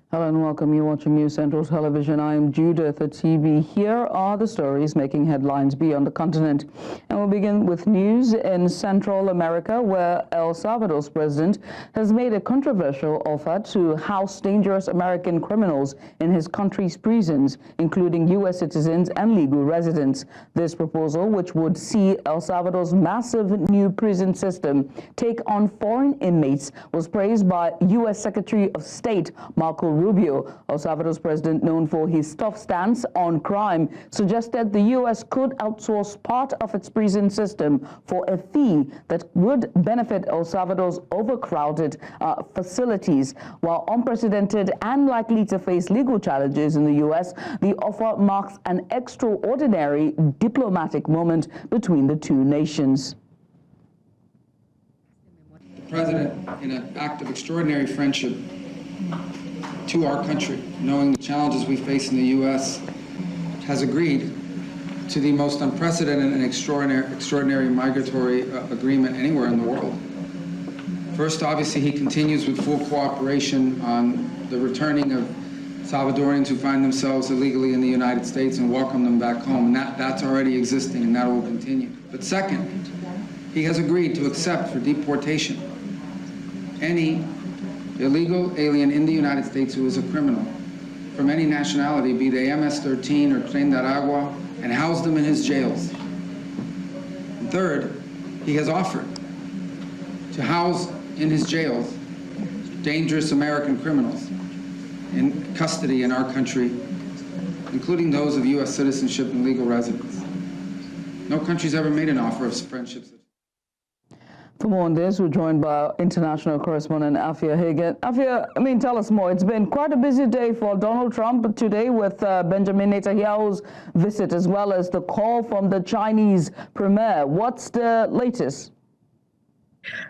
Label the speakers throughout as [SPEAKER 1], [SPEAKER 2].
[SPEAKER 1] Hello and welcome. You're watching News Central Television. I am Judith at TV. Here are the stories making headlines beyond the continent. And we'll begin with news in Central America, where El Salvador's president has made a controversial offer to house dangerous American criminals in his country's prisons, including U.S. citizens and legal residents. This proposal, which would see El Salvador's massive new prison system take on foreign inmates, was praised by U.S. Secretary of State Marco Rubio. El Salvador's president, known for his tough stance on crime, suggested the U.S. could outsource part of its prison system for a fee that would benefit El Salvador's overcrowded facilities. While unprecedented and likely to face legal challenges in the U.S., the offer marks an extraordinary diplomatic moment between the two nations.
[SPEAKER 2] The president, in an act of extraordinary friendship to our country, knowing the challenges we face in the U.S., has agreed to the most unprecedented and extraordinary migratory agreement anywhere in the world. First, obviously, he continues with full cooperation on the returning of Salvadorians who find themselves illegally in the United States and welcome them back home. And that's already existing, and that will continue. But second, he has agreed to accept for deportation any illegal alien in the United States who is a criminal from any nationality, be they MS-13 or Tren de Aragua, and house them in his jails. And third, he has offered to house in his jails dangerous American criminals in custody in our country, including those of U.S. citizenship and legal residence. No country's ever made an offer of friendship.
[SPEAKER 1] For more on this, we're joined by our international correspondent, Afia Hagen. Afia, tell us more. It's been quite a busy day for Donald Trump today with Benjamin Netanyahu's visit, as well as the call from the Chinese premier. What's the latest?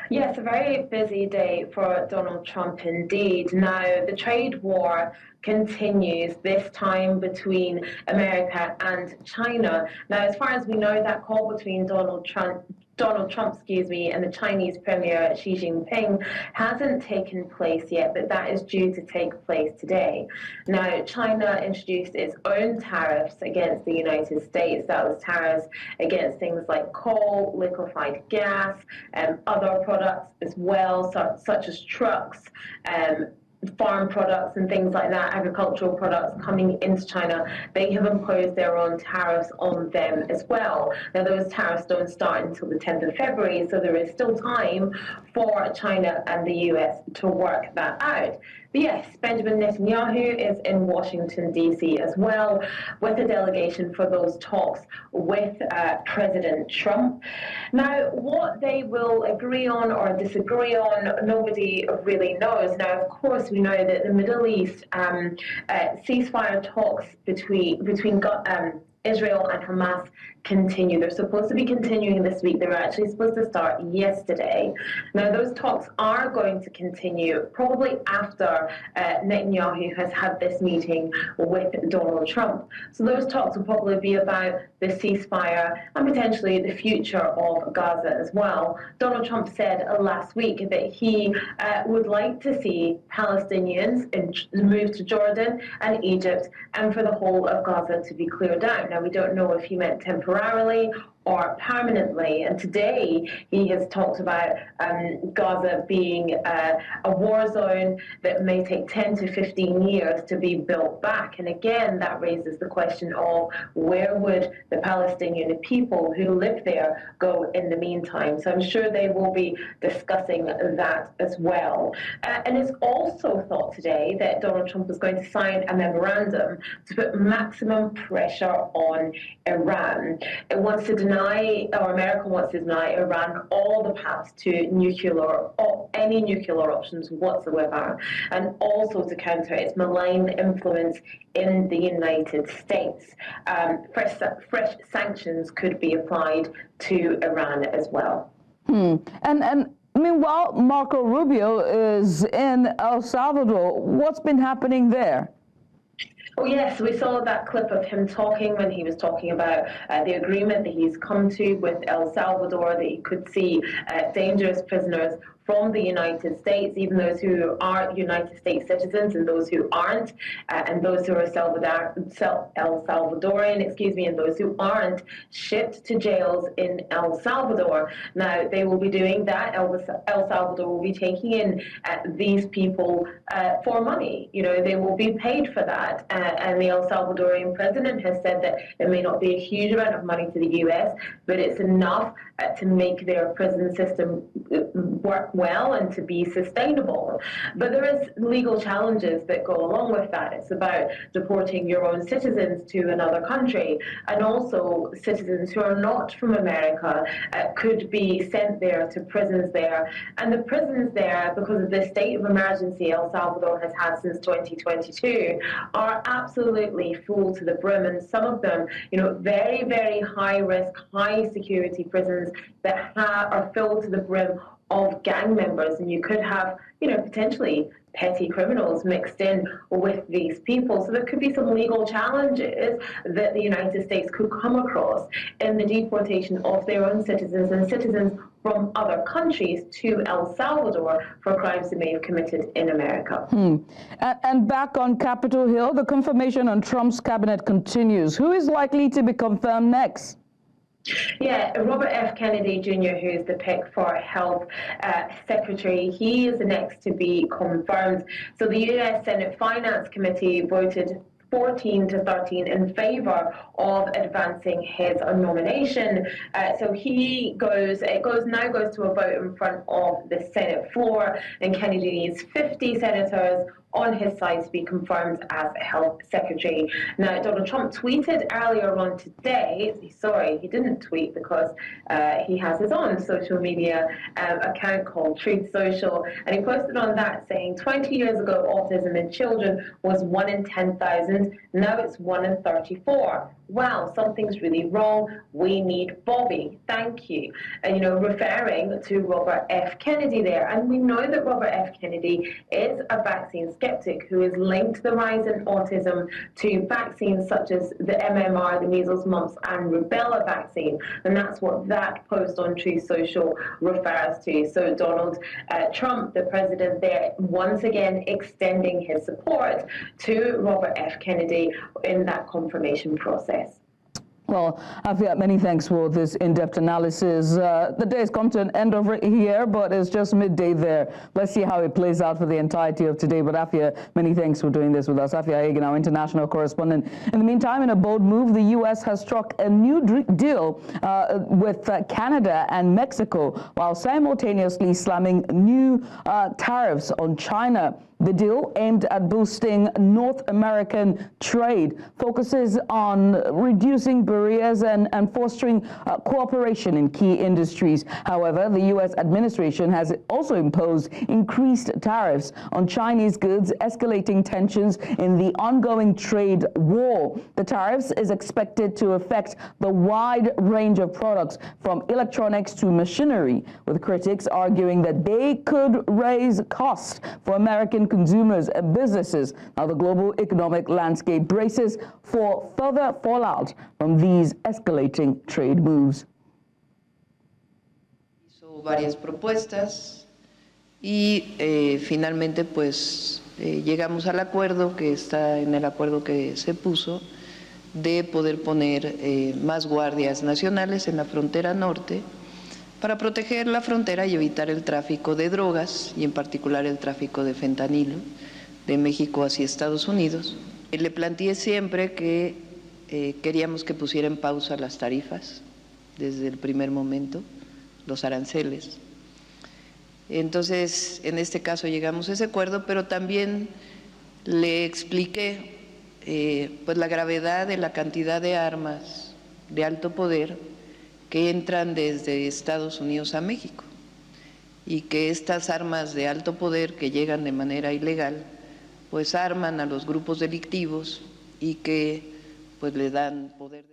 [SPEAKER 3] Yes, a very busy day for Donald Trump indeed. Now, the trade war continues, this time between America and China. Now, as far as we know, that call between Donald Trump, and the Chinese Premier Xi Jinping hasn't taken place yet, but that is due to take place today. Now, China introduced its own tariffs against the United States. That was tariffs against things like coal, liquefied gas, and other products as well, such as trucks, farm products and things like that, agricultural products coming into China. They have imposed their own tariffs on them as well. Now, those tariffs don't start until the 10th of February, so there is still time for China and the US to work that out. But yes, Benjamin Netanyahu is in Washington, D.C. as well, with a delegation for those talks with President Trump. Now, what they will agree on or disagree on, nobody really knows. Now, of course, we know that the Middle East ceasefire talks between Israel and Hamas continue. They're supposed to be continuing this week. They were actually supposed to start yesterday. Now, those talks are going to continue probably after Netanyahu has had this meeting with Donald Trump. So those talks will probably be about the ceasefire and potentially the future of Gaza as well. Donald Trump said last week that he would like to see Palestinians move to Jordan and Egypt and for the whole of Gaza to be cleared out. Now, we don't know if he meant temporarily or permanently. And today he has talked about Gaza being a war zone that may take 10 to 15 years to be built back. And again, that raises the question of where would the Palestinian people who live there go in the meantime? So I'm sure they will be discussing that as well. And it's also thought today that Donald Trump is going to sign a memorandum to put maximum pressure on Iran. It wants to deny, or America wants to deny Iran all the paths to any nuclear options whatsoever, and also to counter its malign influence in the United States. Fresh sanctions could be applied to Iran as well.
[SPEAKER 1] And meanwhile, Marco Rubio is in El Salvador. What's been happening there?
[SPEAKER 3] Oh, yes, we saw that clip of him talking when he was talking about the agreement that he's come to with El Salvador, that he could see dangerous prisoners from the United States, even those who are United States citizens and those who aren't, and those who are El Salvadorian, and those who aren't, shipped to jails in El Salvador. Now, they will be doing that. El Salvador will be taking in these people for money. You know, they will be paid for that. And the El Salvadorian president has said that it may not be a huge amount of money to the U.S., but it's enough to make their prison system work well and to be sustainable. But there is legal challenges that go along with that. It's about deporting your own citizens to another country, and also citizens who are not from America could be sent there to prisons there. And the prisons there, because of the state of emergency El Salvador has had since 2022, are absolutely full to the brim, and some of them, you know, very, very high risk, high security prisons that are filled to the brim of gang members, and you could have, you know, potentially petty criminals mixed in with these people. So there could be some legal challenges that the United States could come across in the deportation of their own citizens and citizens from other countries to El Salvador for crimes they may have committed in America.
[SPEAKER 1] And back on Capitol Hill, the confirmation on Trump's cabinet continues. Who is likely to be confirmed next?
[SPEAKER 3] Yeah, Robert F. Kennedy Jr., who is the pick for Health Secretary, he is the next to be confirmed. So the U.S. Senate Finance Committee voted 14 to 13 in favor of advancing his nomination. So it now goes to a vote in front of the Senate floor, and Kennedy needs 50 senators on his side to be confirmed as Health Secretary. Now, Donald Trump tweeted earlier on today, sorry, he didn't tweet because he has his own social media account called Truth Social, and he posted on that saying, 20 years ago, autism in children was 1 in 10,000, now it's 1 in 34. Wow, something's really wrong. We need Bobby. Thank you. And, you know, referring to Robert F. Kennedy there. And we know that Robert F. Kennedy is a vaccine skeptic who has linked the rise in autism to vaccines such as the MMR, the measles, mumps, and rubella vaccine. And that's what that post on Truth Social refers to. So Donald Trump, the president there, once again extending his support to Robert F. Kennedy in that confirmation process.
[SPEAKER 1] Well, Afia, many thanks for this in-depth analysis. The day has come to an end over here, but it's just midday there. Let's see how it plays out for the entirety of today. But Afia, many thanks for doing this with us. Afia Hagen, our international correspondent. In the meantime, in a bold move, the U.S. has struck a new deal with Canada and Mexico, while simultaneously slamming new tariffs on China. The deal, aimed at boosting North American trade, focuses on reducing barriers and fostering cooperation in key industries. However, the U.S. administration has also imposed increased tariffs on Chinese goods, escalating tensions in the ongoing trade war. The tariffs is expected to affect the wide range of products, from electronics to machinery, with critics arguing that they could raise costs for American consumers and businesses. Now, the global economic landscape braces for further fallout from these escalating trade moves.
[SPEAKER 4] Hizo varias propuestas y finalmente pues llegamos al acuerdo que está en el acuerdo que se puso de poder poner más guardias nacionales en la frontera norte para proteger la frontera y evitar el tráfico de drogas, y en particular el tráfico de fentanilo de México hacia Estados Unidos. Le planteé siempre que queríamos que pusiera en pausa las tarifas desde el primer momento, los aranceles. Entonces, en este caso llegamos a ese acuerdo, pero también le expliqué pues la gravedad de la cantidad de armas de alto poder que entran desde Estados Unidos a México, y que estas armas de alto poder que llegan de manera ilegal pues arman a los grupos delictivos y que pues le dan poder.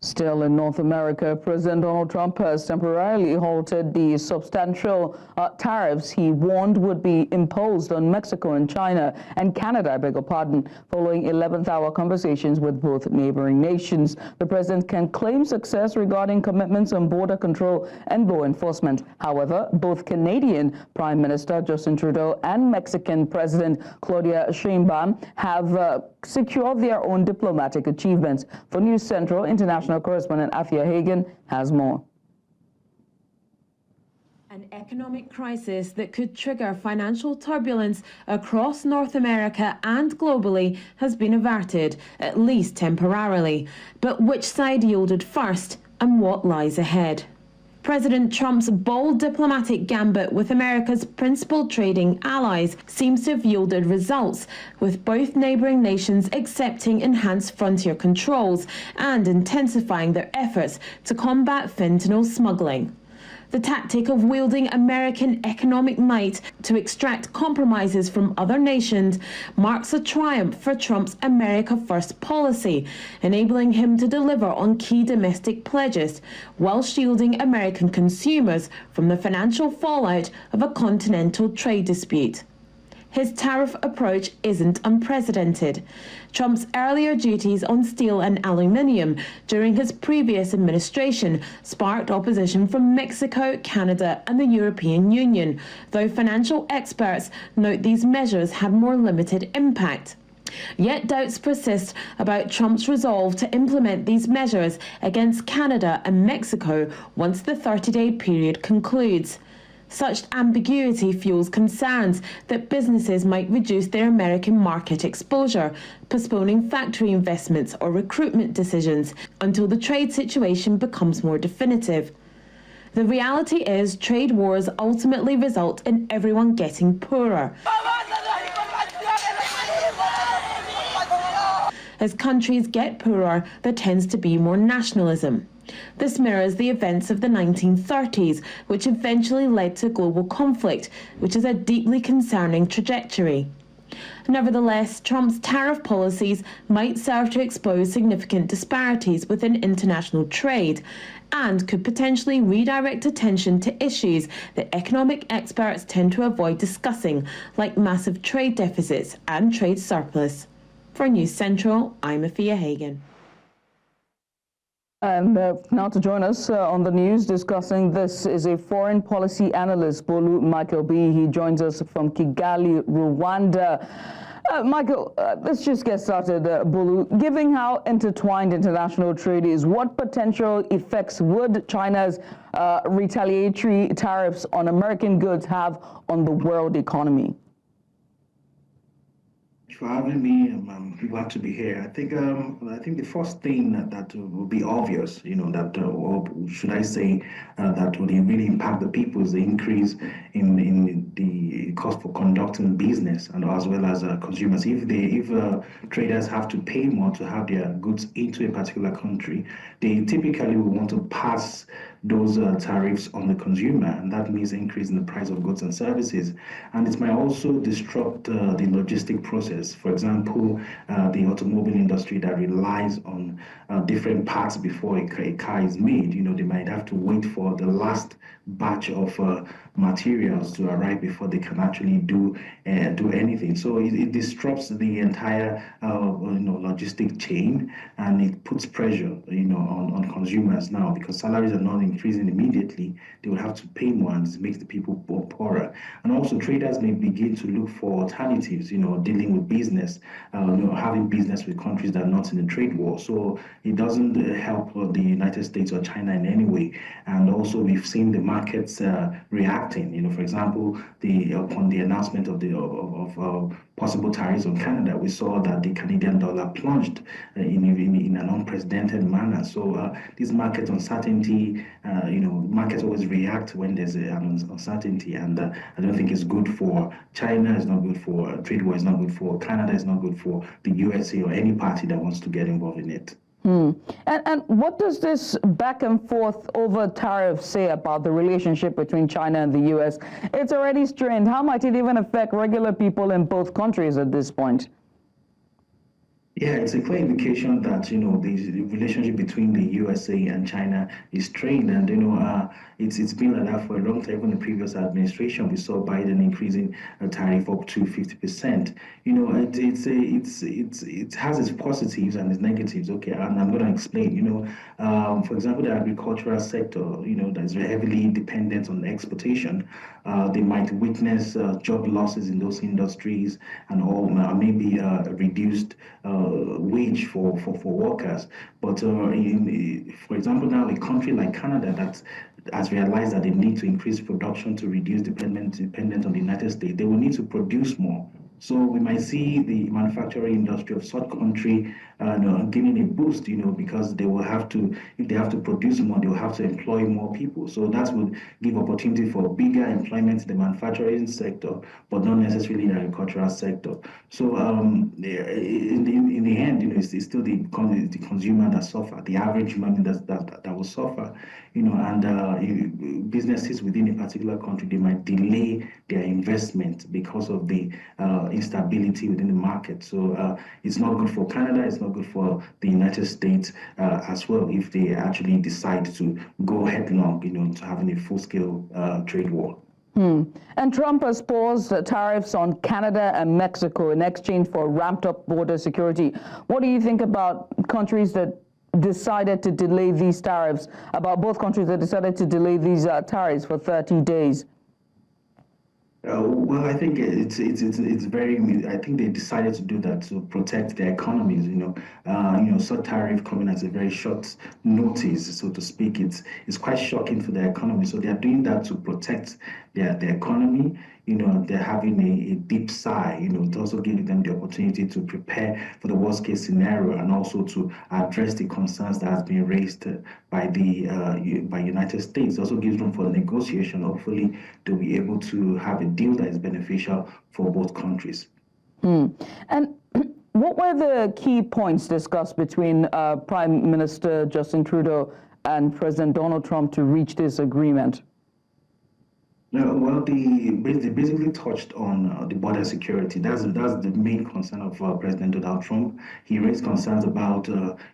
[SPEAKER 1] Still in North America, President Donald Trump has temporarily halted the substantial tariffs he warned would be imposed on Mexico and China and Canada, I beg your pardon, following 11th-hour conversations with both neighboring nations. The president can claim success regarding commitments on border control and law enforcement. However, both Canadian Prime Minister Justin Trudeau and Mexican President Claudia Sheinbaum have secured their own diplomatic achievements. For News Central, international correspondent Afia Hagen has more.
[SPEAKER 5] An economic crisis that could trigger financial turbulence across North America and globally has been averted, at least temporarily. But which side yielded first, and what lies ahead? President Trump's bold diplomatic gambit with America's principal trading allies seems to have yielded results, with both neighbouring nations accepting enhanced frontier controls and intensifying their efforts to combat fentanyl smuggling. The tactic of wielding American economic might to extract compromises from other nations marks a triumph for Trump's America First policy, enabling him to deliver on key domestic pledges while shielding American consumers from the financial fallout of a continental trade dispute. His tariff approach isn't unprecedented. Trump's earlier duties on steel and aluminium during his previous administration sparked opposition from Mexico, Canada, and the European Union, though financial experts note these measures had more limited impact. Yet doubts persist about Trump's resolve to implement these measures against Canada and Mexico once the 30-day period concludes. Such ambiguity fuels concerns that businesses might reduce their American market exposure, postponing factory investments or recruitment decisions until the trade situation becomes more definitive. The reality is trade wars ultimately result in everyone getting poorer. As countries get poorer, there tends to be more nationalism. This mirrors the events of the 1930s, which eventually led to global conflict, which is a deeply concerning trajectory. Nevertheless, Trump's tariff policies might serve to expose significant disparities within international trade and could potentially redirect attention to issues that economic experts tend to avoid discussing, like massive trade deficits and trade surplus. For News Central, I'm Afia Hagen.
[SPEAKER 1] And now to join us on the news discussing this is a foreign policy analyst, Bolu Michael B. He joins us from Kigali, Rwanda. Michael, let's just get started, Bolu. Given how intertwined international trade is, what potential effects would China's retaliatory tariffs on American goods have on the world economy?
[SPEAKER 6] For having me. I'm glad to be here. I think the first thing that will be obvious, that or should I say that would really impact the people is the increase in the cost for conducting business and as well as consumers. If traders have to pay more to have their goods into a particular country, they typically will want to pass those tariffs on the consumer, and that means increasing the price of goods and services. And it might also disrupt the logistic process. For example, the automobile industry that relies on different parts before a car is made. They might have to wait for the last batch of materials to arrive before they can actually do anything. So it disrupts the entire logistic chain, and it puts pressure on consumers now, because salaries are not increasing immediately. They will have to pay more, and it makes the people poorer. And also traders may begin to look for alternatives, dealing with business, having business with countries that are not in a trade war. So it doesn't help the United States or China in any way. And also we've seen the markets reacting. For example, upon the announcement of possible tariffs on Canada, we saw that the Canadian dollar plunged in an unprecedented manner. So this market uncertainty, markets always react when there's an uncertainty, and I don't think it's good for China. It's not good for trade war. It's not good for Canada. It's not good for the USA or any party that wants to get involved in it.
[SPEAKER 1] And what does this back and forth over tariffs say about the relationship between China and the U.S.? It's already strained. How might it even affect regular people in both countries at this point?
[SPEAKER 6] Yeah, it's a clear indication that the relationship between the USA and China is strained, and it's been like that for a long time. Even the previous administration, we saw Biden increasing a tariff up to 50%. It has its positives and its negatives. Okay, and I'm going to explain. For example, the agricultural sector, that's very heavily dependent on exportation. They might witness job losses in those industries and all, maybe reduced wage for workers. But for example, now a country like Canada that has realized that they need to increase production to reduce dependence on the United States, they will need to produce more. So we might see the manufacturing industry of such country gaining a boost, because they will have to, if they have to produce more, they will have to employ more people. So that would give opportunity for bigger employment in the manufacturing sector, but not necessarily in the agricultural sector. So in the end, it's still the consumer that suffer, the average man that will suffer, and businesses within a particular country, they might delay their investment because of the instability within the market. So it's not good for Canada, it's not good for the United States as well if they actually decide to go headlong, to having a full-scale trade war.
[SPEAKER 1] And Trump has paused tariffs on Canada and Mexico in exchange for ramped-up border security. What do you think about countries that decided to delay these tariffs, about both countries that decided to delay these tariffs for 30 days?
[SPEAKER 6] Well, I think it's very. I think they decided to do that to protect their economies. So tariff coming at a very short notice, so to speak. It's quite shocking for their economy. So they are doing that to protect their economy. They're having a deep sigh. It also giving them the opportunity to prepare for the worst case scenario and also to address the concerns that has been raised by by United States. It also gives room for negotiation. Hopefully, they'll be able to have a deal that is beneficial for both countries.
[SPEAKER 1] And what were the key points discussed between Prime Minister Justin Trudeau and President Donald Trump to reach this agreement?
[SPEAKER 6] Well, they basically touched on the border security. That's the main concern of President Donald Trump. He raised concerns about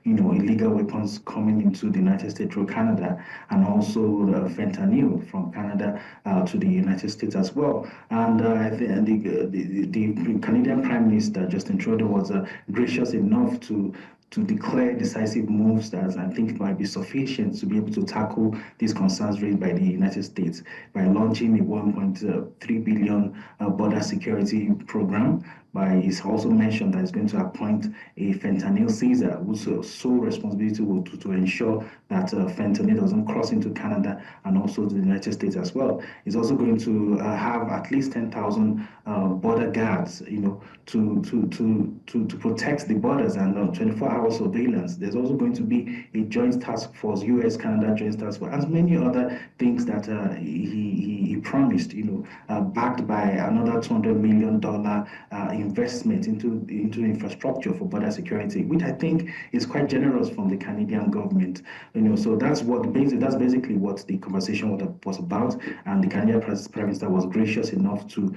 [SPEAKER 6] illegal weapons coming into the United States through Canada, and also fentanyl from Canada to the United States as well. And the Canadian Prime Minister Justin Trudeau was gracious enough to declare decisive moves that I think might be sufficient to be able to tackle these concerns raised by the United States by launching a $1.3 billion border security program. He's also mentioned that he's going to appoint a fentanyl Caesar, whose sole responsibility will to ensure that fentanyl doesn't cross into Canada and also to the United States as well. He's also going to have at least 10,000 border guards, to protect the borders and 24-hour surveillance. There's also going to be a joint task force, U.S.-Canada joint task force, and many other things that he promised, backed by another $200 million investment into infrastructure for border security, which I think is quite generous from the Canadian government. So that's basically what the conversation was about, and the Canadian Prime Minister was gracious enough to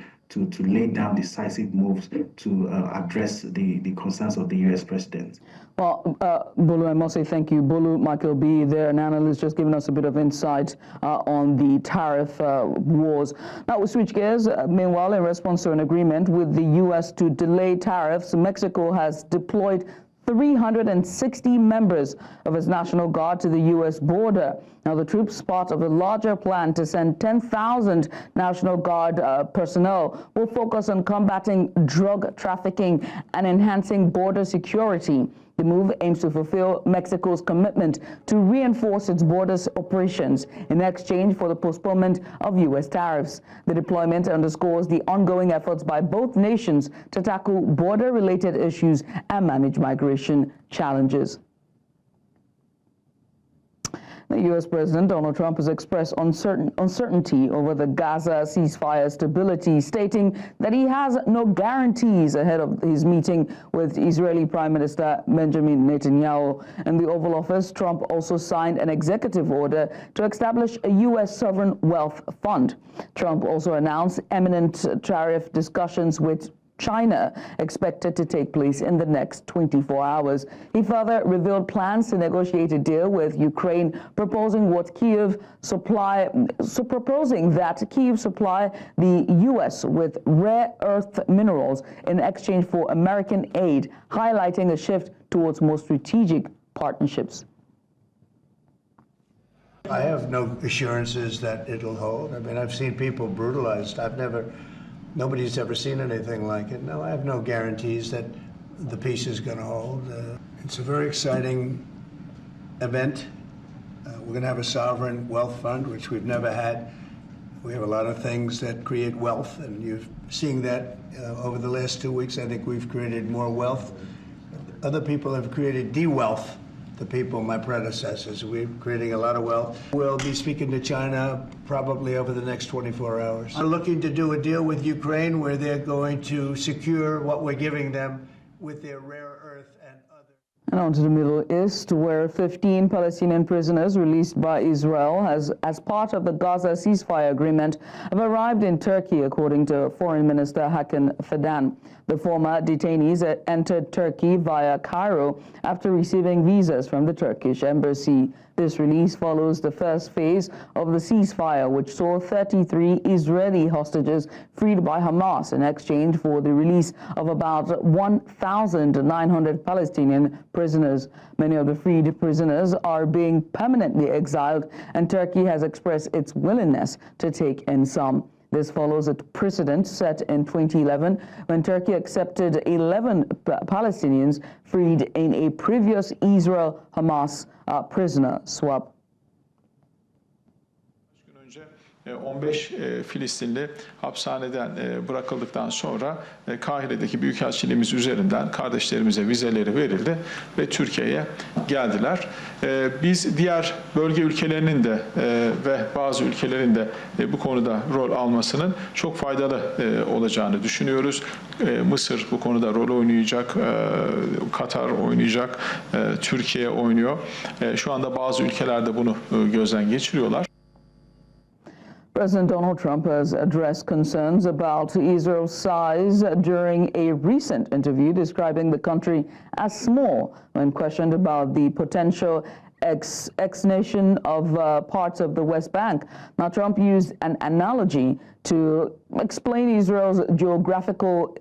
[SPEAKER 6] lay down decisive moves to address the concerns of the U.S. president.
[SPEAKER 1] Well, Bolu, I must say thank you. Bolu Michael B, there, an analyst, just giving us a bit of insight on the tariff wars. Now we switch gears. Meanwhile, in response to an agreement with the U.S. to delay tariffs, Mexico has deployed 360 members of its National Guard to the U.S. border. Now, the troops, part of a larger plan to send 10,000 National Guard personnel, will focus on combating drug trafficking and enhancing border security. The move aims to fulfill Mexico's commitment to reinforce its borders operations in exchange for the postponement of U.S. tariffs. The deployment underscores the ongoing efforts by both nations to tackle border-related issues and manage migration challenges. The U.S. President Donald Trump has expressed uncertainty over the Gaza ceasefire stability, stating that he has no guarantees ahead of his meeting with Israeli Prime Minister Benjamin Netanyahu. In the Oval Office, Trump also signed an executive order to establish a U.S. sovereign wealth fund. Trump also announced imminent tariff discussions with China, expected to take place in the next 24 hours. He further revealed plans to negotiate a deal with Ukraine, proposing that Kyiv supply the U.S. with rare earth minerals in exchange for American aid, highlighting a shift towards more strategic partnerships.
[SPEAKER 7] I have no assurances that it'll hold. I mean, I've seen people brutalized. Nobody's ever seen anything like it. No, I have no guarantees that the peace is going to hold. It's a very exciting event. We're going to have a sovereign wealth fund, which we've never had. We have a lot of things that create wealth, and you're seeing that over the last 2 weeks. I think we've created more wealth. Other people have created de-wealth. The people, my predecessors, we're creating a lot of wealth. We'll be speaking to China probably over the next 24 hours. We're looking to do a deal with Ukraine where they're going to secure what we're giving them with their rare earth and other.
[SPEAKER 1] And on to the Middle East, where 15 Palestinian prisoners released by Israel as part of the Gaza ceasefire agreement have arrived in Turkey, according to Foreign Minister Hakan Fidan. The former detainees entered Turkey via Cairo after receiving visas from the Turkish embassy. This release follows the first phase of the ceasefire, which saw 33 Israeli hostages freed by Hamas in exchange for the release of about 1,900 Palestinian prisoners. Many of the freed prisoners are being permanently exiled, and Turkey has expressed its willingness to take in some. This follows a precedent set in 2011 when Turkey accepted 11 Palestinians freed in a previous Israel-Hamas prisoner swap.
[SPEAKER 8] 15 Filistinli hapishaneden bırakıldıktan sonra Kahire'deki Büyükelçiliğimiz üzerinden kardeşlerimize vizeleri verildi ve Türkiye'ye geldiler. Biz diğer bölge ülkelerinin de ve bazı ülkelerin de bu konuda rol almasının çok faydalı olacağını düşünüyoruz. Mısır bu konuda rol oynayacak, Katar oynayacak, Türkiye oynuyor. Şu anda bazı ülkelerde bunu gözden geçiriyorlar.
[SPEAKER 1] President Donald Trump has addressed concerns about Israel's size during a recent interview, describing the country as small when questioned about the potential annexation of parts of the West Bank. Now, Trump used an analogy to explain Israel's geographical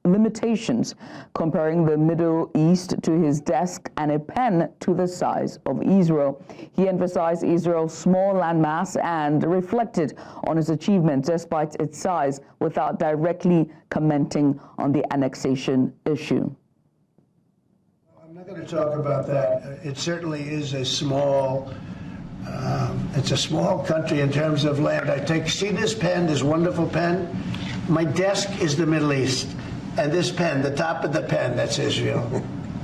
[SPEAKER 1] limitations, comparing the Middle East to his desk and a pen to the size of Israel. He emphasized Israel's small landmass and reflected on its achievements despite its size, without directly commenting on the annexation issue.
[SPEAKER 7] I'm not going to talk about that. It certainly is a small it's a small country in terms of land. See this pen, this wonderful pen? My desk is the Middle East. And this pen, the top of the pen, that's Israel.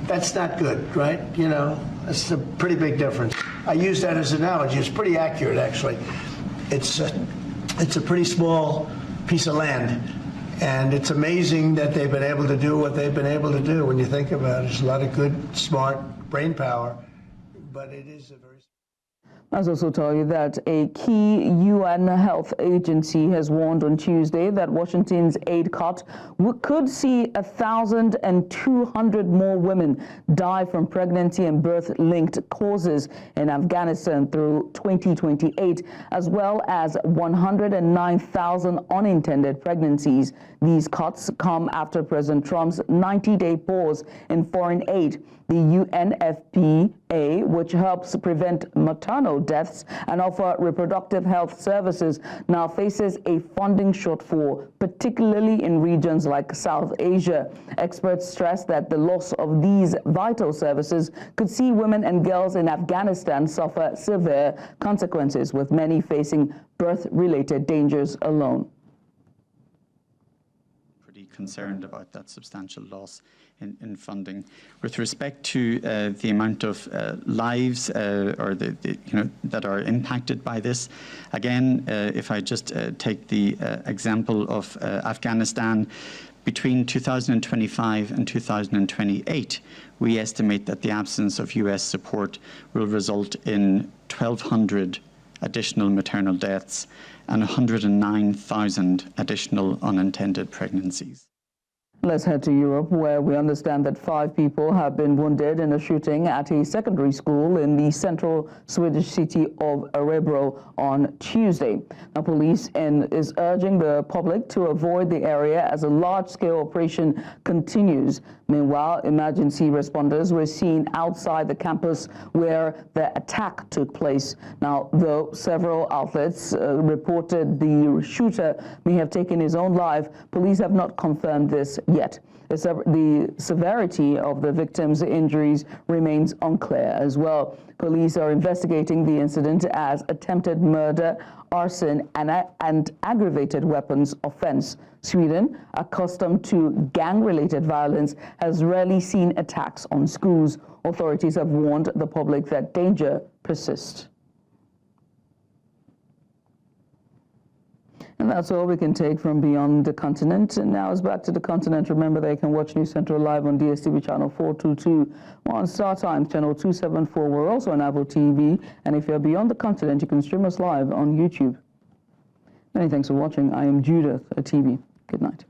[SPEAKER 7] That's not good, right? You know, that's a pretty big difference. I use that as an analogy. It's pretty accurate, actually. It's a pretty small piece of land. And it's amazing that they've been able to do what they've been able to do when you think about it. There's a lot of good, smart brain power, but it is a very...
[SPEAKER 1] I must also tell you that a key UN health agency has warned on Tuesday that Washington's aid cut could see 1,200 more women die from pregnancy and birth-linked causes in Afghanistan through 2028, as well as 109,000 unintended pregnancies. These cuts come after President Trump's 90-day pause in foreign aid. The UNFPA, which helps prevent maternal deaths and offer reproductive health services, now faces a funding shortfall, particularly in regions like South Asia. Experts stress that the loss of these vital services could see women and girls in Afghanistan suffer severe consequences, with many facing birth-related dangers alone.
[SPEAKER 9] Concerned about that substantial loss in funding. With respect to the amount of lives or that are impacted by this, again, if I just take the example of Afghanistan, between 2025 and 2028, we estimate that the absence of US support will result in 1,200 additional maternal deaths and 109,000 additional unintended pregnancies.
[SPEAKER 1] Let's head to Europe, where we understand that 5 people have been wounded in a shooting at a secondary school in the central Swedish city of Örebro on Tuesday. Now, police is urging the public to avoid the area as a large-scale operation continues. Meanwhile, emergency responders were seen outside the campus where the attack took place. Now, though several outlets reported the shooter may have taken his own life, police have not confirmed this yet. The severity of the victim's injuries remains unclear as well. Police are investigating the incident as attempted murder, arson, and aggravated weapons offense. Sweden, accustomed to gang-related violence, has rarely seen attacks on schools. Authorities have warned the public that danger persists. And that's all we can take from beyond the continent. And now it's back to the continent. Remember, they can watch News Central live on DSTV channel 422, on Star Times channel 274. We're also on Apple TV. And if you're beyond the continent, you can stream us live on YouTube. Many thanks for watching. I am Judith at TV. Good night.